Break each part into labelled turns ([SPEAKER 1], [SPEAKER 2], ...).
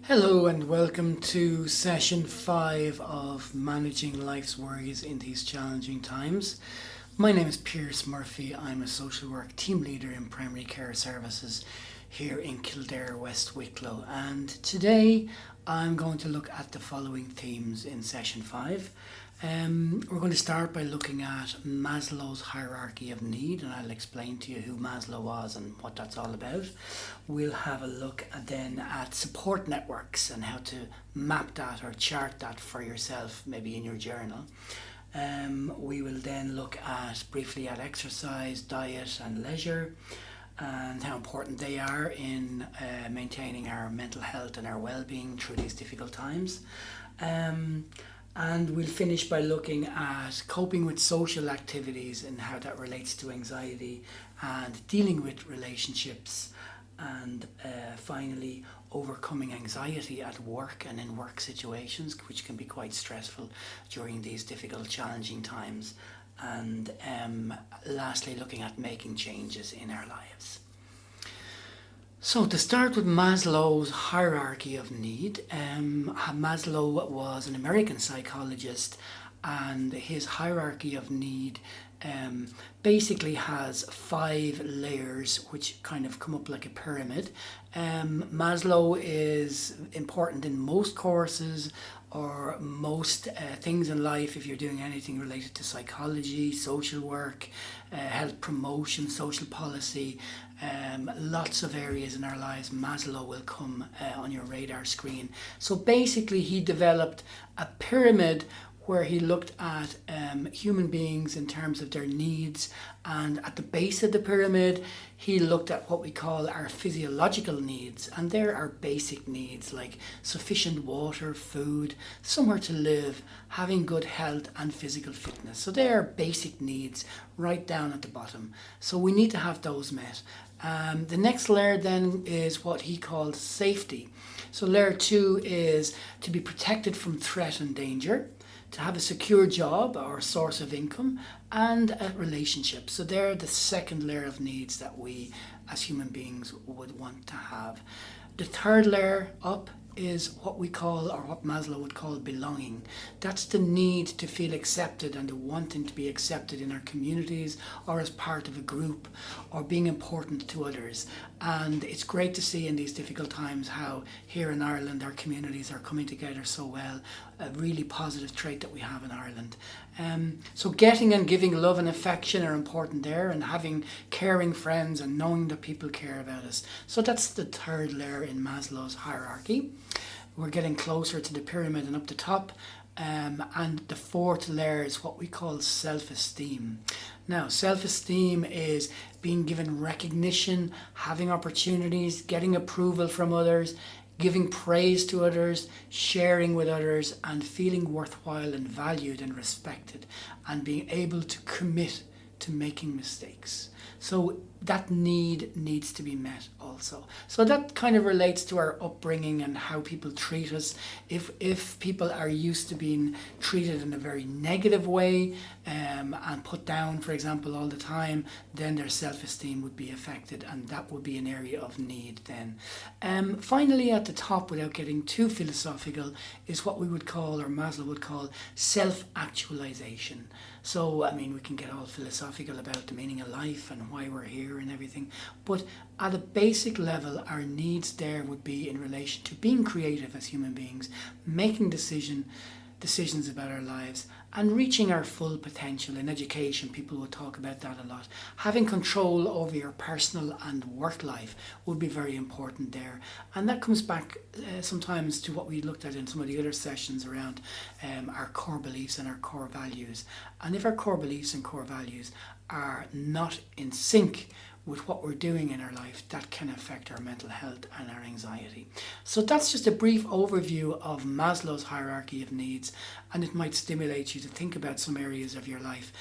[SPEAKER 1] Hello and welcome to session 5 of Managing Life's Worries in These Challenging Times. My name is Pierce Murphy. I'm a social work team leader in primary care services here in Kildare, West Wicklow. And today I'm going to look at the following themes in session 5. We're going to start by looking at Maslow's hierarchy of need, and I'll explain to you who Maslow was and what that's all about. We'll have a look then at support networks and how to map that or chart that for yourself, maybe in your journal. We will then look briefly at exercise, diet and leisure, and how important they are in maintaining our mental health and our well-being through these difficult times. And we'll finish by looking at coping with social activities and how that relates to anxiety and dealing with relationships, and finally overcoming anxiety at work and in work situations, which can be quite stressful during these difficult, challenging times. And lastly, looking at making changes in our lives. So to start with Maslow's hierarchy of need, Maslow was an American psychologist, and his hierarchy of need basically has 5 layers which kind of come up like a pyramid. Maslow is important in most courses or most things in life if you're doing anything related to psychology, social work, health promotion, social policy. Lots of areas in our lives, Maslow will come on your radar screen. So basically he developed a pyramid where he looked at human beings in terms of their needs, and at the base of the pyramid he looked at what we call our physiological needs, and they're our basic needs like sufficient water, food, somewhere to live, having good health and physical fitness. So they are basic needs right down at the bottom, so we need to have those met. The next layer then is what he called safety. So layer 2 is to be protected from threat and danger, to have a secure job or source of income, and a relationship. So they're the second layer of needs that we as human beings would want to have. The third layer up is what we call, or what Maslow would call, belonging. That's the need to feel accepted and the wanting to be accepted in our communities or as part of a group or being important to others. And it's great to see in these difficult times how here in Ireland our communities are coming together so well, a really positive trait that we have in Ireland. So getting and giving love and affection are important there, and having caring friends and knowing that people care about us. So that's the third layer in Maslow's hierarchy. We're getting closer to the pyramid and up the top. And the fourth layer is what we call self-esteem. Now, self-esteem is being given recognition, having opportunities, getting approval from others, giving praise to others, sharing with others, and feeling worthwhile and valued and respected, and being able to commit to making mistakes. So that need needs to be met also. So that kind of relates to our upbringing and how people treat us. If people are used to being treated in a very negative way and put down, for example, all the time, then their self-esteem would be affected, and that would be an area of need then. Finally, at the top, without getting too philosophical, is what we would call, or Maslow would call, self-actualization. So, I mean, we can get all philosophical about the meaning of life and why we're here and everything, but at a basic level, our needs there would be in relation to being creative as human beings, making decisions about our lives, and reaching our full potential. In education, people would talk about that a lot. Having control over your personal and work life would be very important there. And that comes back sometimes to what we looked at in some of the other sessions around our core beliefs and our core values. And if our core beliefs and core values are not in sync with what we're doing in our life, that can affect our mental health and our anxiety. So that's just a brief overview of Maslow's hierarchy of needs, and it might stimulate you to think about some areas of your life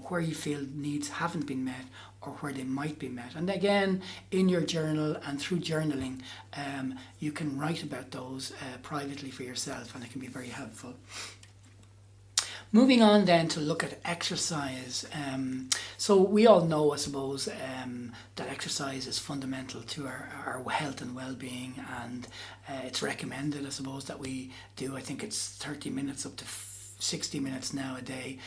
[SPEAKER 1] where you feel needs haven't been met or where they might be met. And again, in your journal and through journaling, you can write about those privately for yourself, and it can be very helpful. Moving on then to look at exercise. So we all know, I suppose, that exercise is fundamental to our health and well-being, and it's recommended, I suppose, that we do. I think it's 30 minutes up to 60 minutes now a day,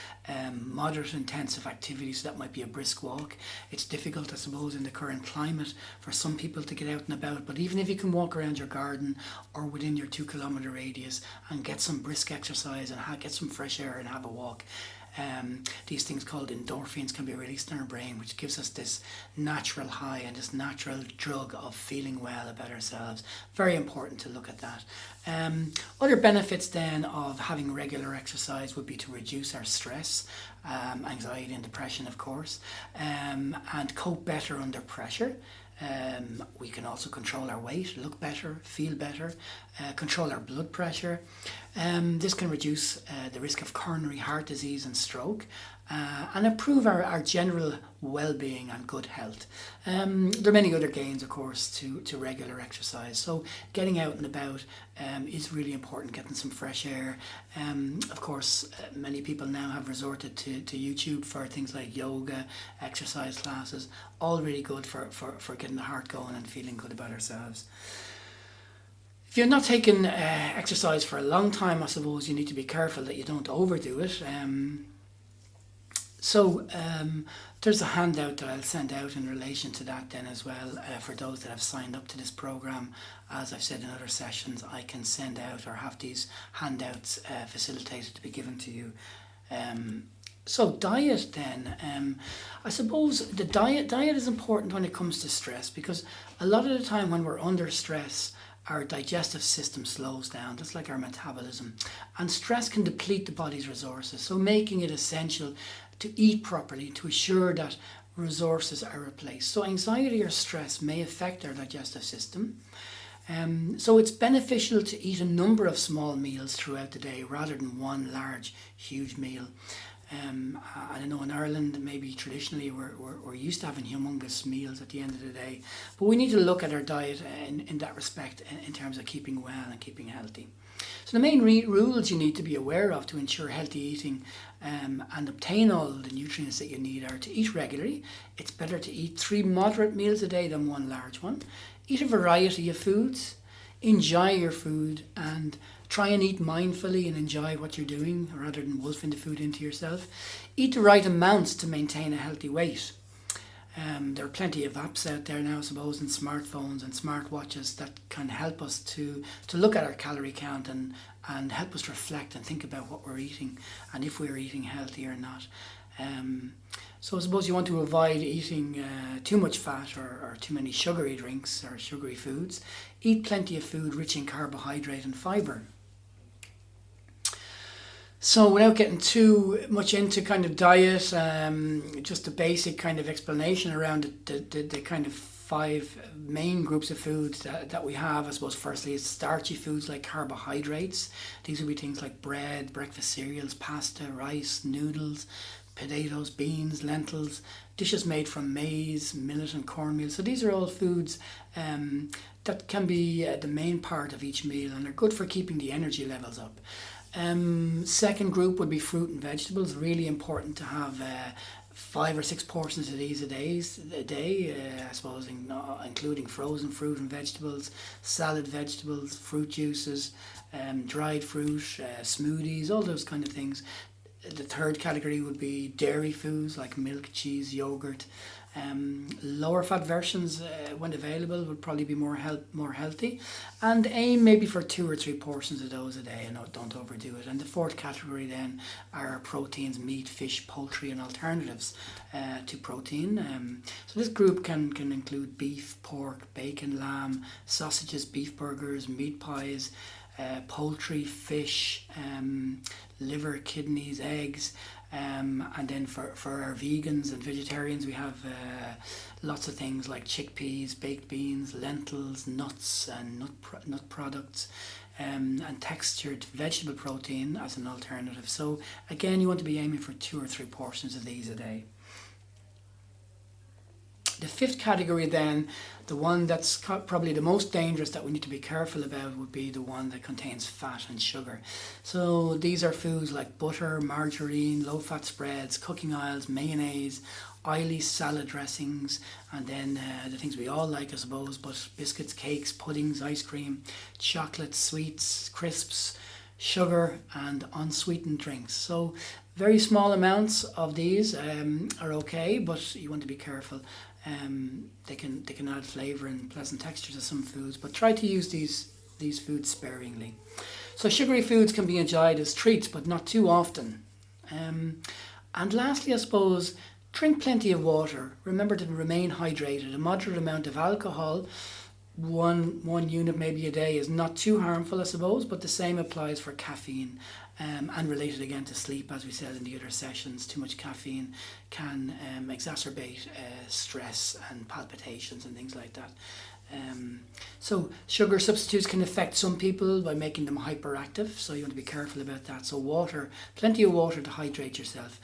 [SPEAKER 1] moderate intensive activity, so that might be a brisk walk. It's difficult, I suppose, in the current climate for some people to get out and about, but even if you can walk around your garden or within your 2 kilometre radius and get some brisk exercise and get some fresh air and have a walk, these things called endorphins can be released in our brain, which gives us this natural high and this natural drug of feeling well about ourselves. Very important to look at that. Other benefits then of having regular exercise would be to reduce our stress, anxiety and depression, of course, and cope better under pressure. We can also control our weight, look better, feel better, control our blood pressure. This can reduce the risk of coronary heart disease and stroke, and improve our general well-being and good health. There are many other gains, of course, to regular exercise. So getting out and about is really important, getting some fresh air. Of course, many people now have resorted to YouTube for things like yoga, exercise classes, all really good for getting the heart going and feeling good about ourselves. If you're not taking exercise for a long time, I suppose you need to be careful that you don't overdo it. So there's a handout that I'll send out in relation to that then as well, for those that have signed up to this programme. As I've said in other sessions, I can send out or have these handouts facilitated to be given to you. So diet then, I suppose the diet is important when it comes to stress, because a lot of the time when we're under stress, our digestive system slows down, just like our metabolism, and stress can deplete the body's resources, so making it essential to eat properly to ensure that resources are replaced. So anxiety or stress may affect our digestive system. So it's beneficial to eat a number of small meals throughout the day rather than one large, huge meal. I know in Ireland, maybe traditionally we're used to having humongous meals at the end of the day, but we need to look at our diet in that respect in terms of keeping well and keeping healthy. So the main rules you need to be aware of to ensure healthy eating and obtain all the nutrients that you need are to eat regularly. It's better to eat 3 moderate meals a day than 1 large one. Eat a variety of foods, enjoy your food, and try and eat mindfully and enjoy what you're doing rather than wolfing the food into yourself. Eat the right amounts to maintain a healthy weight. There are plenty of apps out there now, I suppose, and smartphones and smartwatches that can help us to look at our calorie count and help us reflect and think about what we're eating and if we're eating healthy or not. So I suppose you want to avoid eating too much fat or too many sugary drinks or sugary foods. Eat plenty of food rich in carbohydrate and fibre. So without getting too much into kind of diet, just a basic kind of explanation around the kind of 5 main groups of foods that we have. I suppose firstly it's starchy foods like carbohydrates. These would be things like bread, breakfast cereals, pasta, rice, noodles, potatoes, beans, lentils, dishes made from maize, millet and cornmeal. So these are all foods that can be the main part of each meal, and they're good for keeping the energy levels up. Second group would be fruit and vegetables. Really important to have 5 or 6 portions of these a day, I suppose, including frozen fruit and vegetables, salad vegetables, fruit juices, dried fruit, smoothies, all those kind of things. The third category would be dairy foods like milk, cheese, yogurt. Lower fat versions, when available, would probably be more healthy, and aim maybe for 2 or 3 portions of those a day, and don't overdo it. And the fourth category then are proteins: meat, fish, poultry, and alternatives to protein. So this group can include beef, pork, bacon, lamb, sausages, beef burgers, meat pies, poultry, fish, liver, kidneys, eggs. And then for our vegans and vegetarians, we have lots of things like chickpeas, baked beans, lentils, nuts and nut products, and textured vegetable protein as an alternative. So again, you want to be aiming for 2 or 3 portions of these a day. The fifth category then, the one that's probably the most dangerous that we need to be careful about, would be the one that contains fat and sugar. So these are foods like butter, margarine, low-fat spreads, cooking oils, mayonnaise, oily salad dressings, and then the things we all like, I suppose, but biscuits, cakes, puddings, ice cream, chocolate, sweets, crisps, sugar, and unsweetened drinks. So very small amounts of these are okay, but you want to be careful. They can add flavour and pleasant texture to some foods, but try to use these foods sparingly. So sugary foods can be enjoyed as treats, but not too often. And lastly, I suppose, drink plenty of water. Remember to remain hydrated. A moderate amount of alcohol, one unit maybe a day, is not too harmful, I suppose, but the same applies for caffeine, and related again to sleep, as we said in the other sessions. Too much caffeine can exacerbate stress and palpitations and things like that. So sugar substitutes can affect some people by making them hyperactive, so you want to be careful about that. So water, plenty of water to hydrate yourself.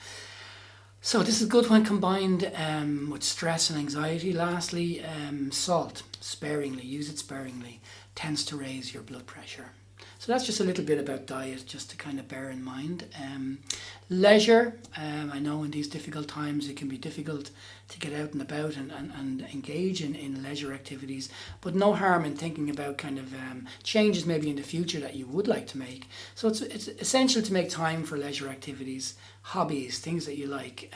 [SPEAKER 1] So this is good when combined with stress and anxiety. Lastly, salt, sparingly, use it sparingly, tends to raise your blood pressure. So that's just a little bit about diet, just to kind of bear in mind. Leisure, I know in these difficult times it can be difficult to get out and about and engage in leisure activities, but no harm in thinking about kind of changes maybe in the future that you would like to make. So it's essential to make time for leisure activities, hobbies, things that you like.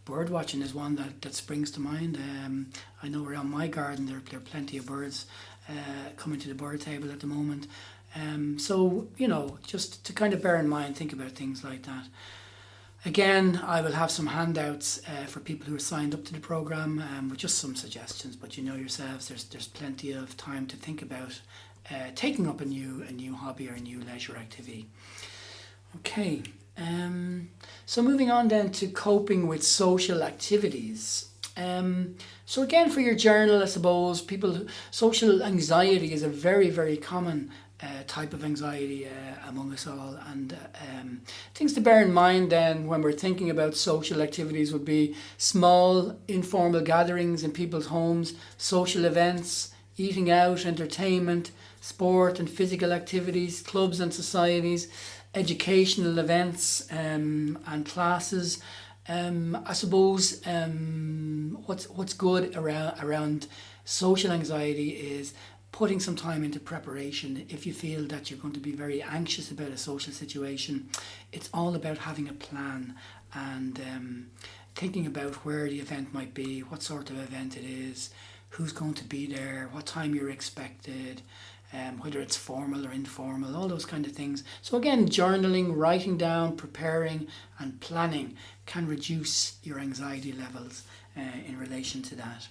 [SPEAKER 1] Bird watching is one that springs to mind. I know around my garden there are plenty of birds coming to the bird table at the moment. So, just to kind of bear in mind, think about things like that. Again, I will have some handouts for people who are signed up to the programme with just some suggestions, but you know yourselves, there's plenty of time to think about taking up a new hobby or a new leisure activity. Okay, so moving on then to coping with social activities. So again, for your journal, I suppose, social anxiety is a very, very common type of anxiety among us all, and things to bear in mind then when we're thinking about social activities would be small informal gatherings in people's homes, social events, eating out, entertainment, sport and physical activities, clubs and societies, educational events and classes. I suppose what's good around social anxiety is putting some time into preparation. If you feel that you're going to be very anxious about a social situation, it's all about having a plan and thinking about where the event might be, what sort of event it is, who's going to be there, what time you're expected, whether it's formal or informal, all those kind of things. So again, journaling, writing down, preparing and planning can reduce your anxiety levels in relation to that.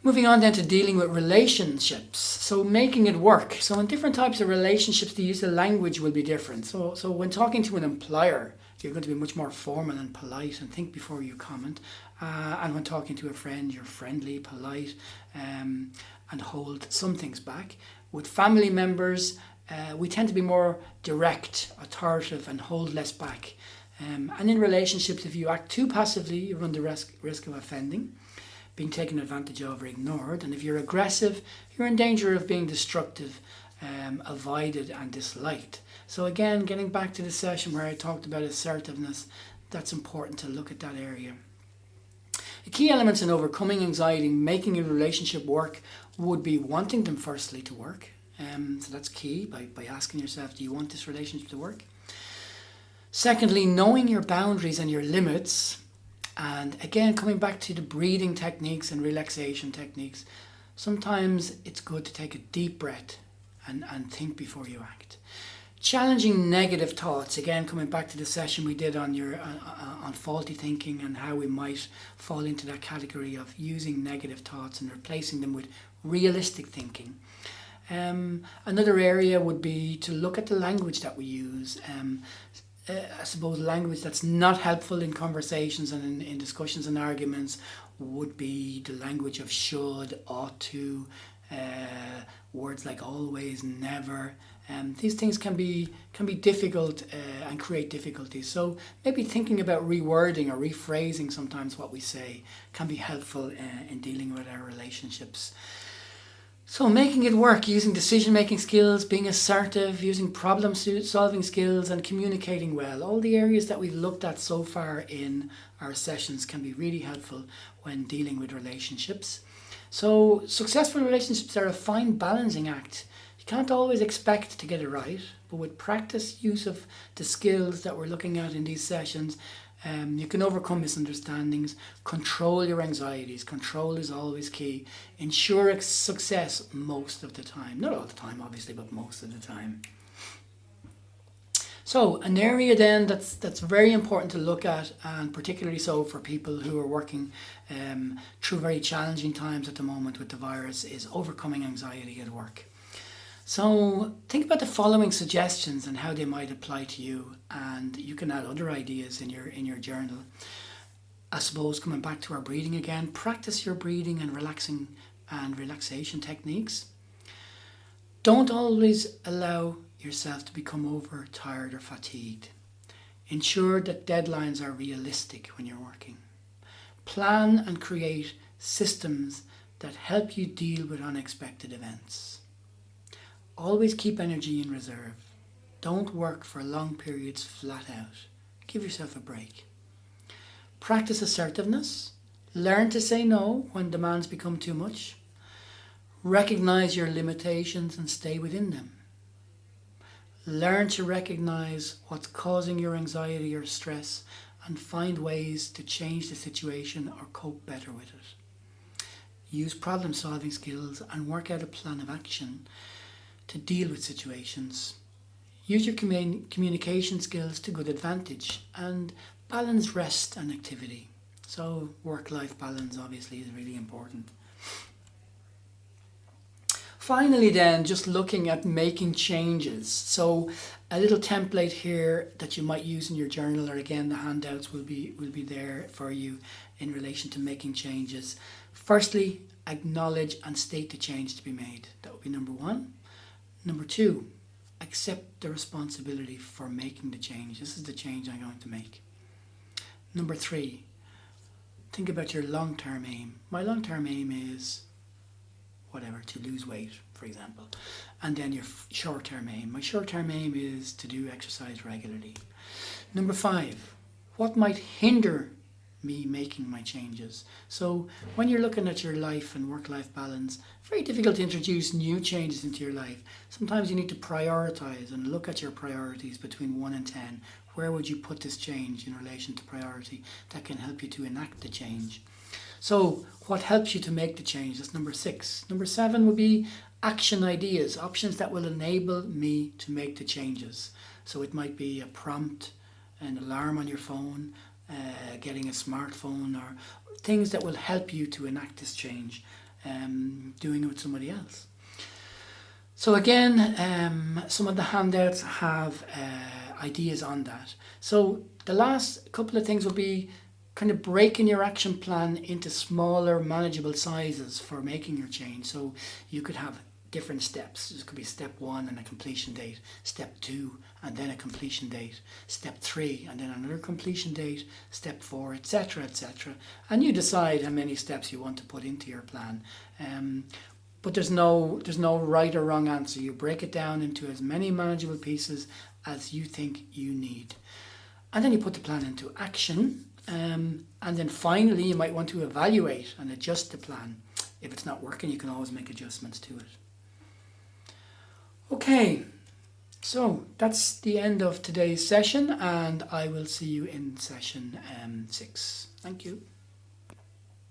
[SPEAKER 1] Moving on then to dealing with relationships. So making it work. So in different types of relationships, the use of language will be different. So when talking to an employer, you're going to be much more formal and polite and think before you comment. And when talking to a friend, you're friendly, polite, and hold some things back. With family members, we tend to be more direct, authoritative, and hold less back. And in relationships, if you act too passively, you run the risk of offending, being taken advantage of or ignored. And if you're aggressive, you're in danger of being destructive, avoided and disliked. So again, getting back to the session where I talked about assertiveness, that's important to look at that area. The key elements in overcoming anxiety, making a relationship work, would be wanting them firstly to work. So that's key, by asking yourself, do you want this relationship to work? Secondly, knowing your boundaries and your limits. And again, coming back to the breathing techniques and relaxation techniques, sometimes it's good to take a deep breath and think before you act. Challenging negative thoughts, again, coming back to the session we did on faulty thinking and how we might fall into that category of using negative thoughts and replacing them with realistic thinking. Another area would be to look at the language that we use. I suppose language that's not helpful in conversations and in discussions and arguments would be the language of should, ought to, words like always, never. These things can be difficult and create difficulties. So maybe thinking about rewording or rephrasing sometimes what we say can be helpful in dealing with our relationships. So making it work, using decision-making skills, being assertive, using problem-solving skills and communicating well. All the areas that we've looked at so far in our sessions can be really helpful when dealing with relationships. So successful relationships are a fine balancing act. You can't always expect to get it right, but with practice use of the skills that we're looking at in these sessions, you can overcome misunderstandings, control your anxieties. Control is always key. Ensure success most of the time. Not all the time, obviously, but most of the time. So an area then that's very important to look at, and particularly so for people who are working through very challenging times at the moment with the virus, is overcoming anxiety at work. So think about the following suggestions and how they might apply to you, and you can add other ideas in your journal. I suppose coming back to our breathing again, practice your breathing and relaxation techniques. Don't always allow yourself to become overtired or fatigued. Ensure that deadlines are realistic when you're working. Plan and create systems that help you deal with unexpected events. Always keep energy in reserve. Don't work for long periods flat out. Give yourself a break. Practice assertiveness. Learn to say no when demands become too much. Recognize your limitations and stay within them. Learn to recognize what's causing your anxiety or stress and find ways to change the situation or cope better with it. Use problem-solving skills and work out a plan of action to deal with situations. Use your communication skills to good advantage and balance rest and activity. So work-life balance obviously is really important. Finally then, just looking at making changes. So a little template here that you might use in your journal, or again the handouts will be there for you in relation to making changes. Firstly, acknowledge and state the change to be made. That would be number one. Number two, accept the responsibility for making the change. This is the change I'm going to make. Number three, think about your long-term aim. My long-term aim is whatever, to lose weight, for example. And then your short-term aim. My short-term aim is to do exercise regularly. Number five, what might hinder me making my changes? So when you're looking at your life and work-life balance, very difficult to introduce new changes into your life. Sometimes you need to prioritize and look at your priorities between 1 and 10. Where would you put this change in relation to priority that can help you to enact the change? So what helps you to make the change? That's number 6. Number 7 would be action ideas, options that will enable me to make the changes. So it might be a prompt, an alarm on your phone, getting a smartphone, or things that will help you to enact this change, doing it with somebody else. So again, some of the handouts have ideas on that. So the last couple of things will be kind of breaking your action plan into smaller, manageable sizes for making your change. So you could have different steps. This could be step 1 and a completion date, step 2 and then a completion date, step 3 and then another completion date, step 4, etc., etc. And you decide how many steps you want to put into your plan. But there's no right or wrong answer. You break it down into as many manageable pieces as you think you need. And then you put the plan into action. And then finally you might want to evaluate and adjust the plan. If it's not working, you can always make adjustments to it. Okay, so that's the end of today's session, and I will see you in session 6. Thank you.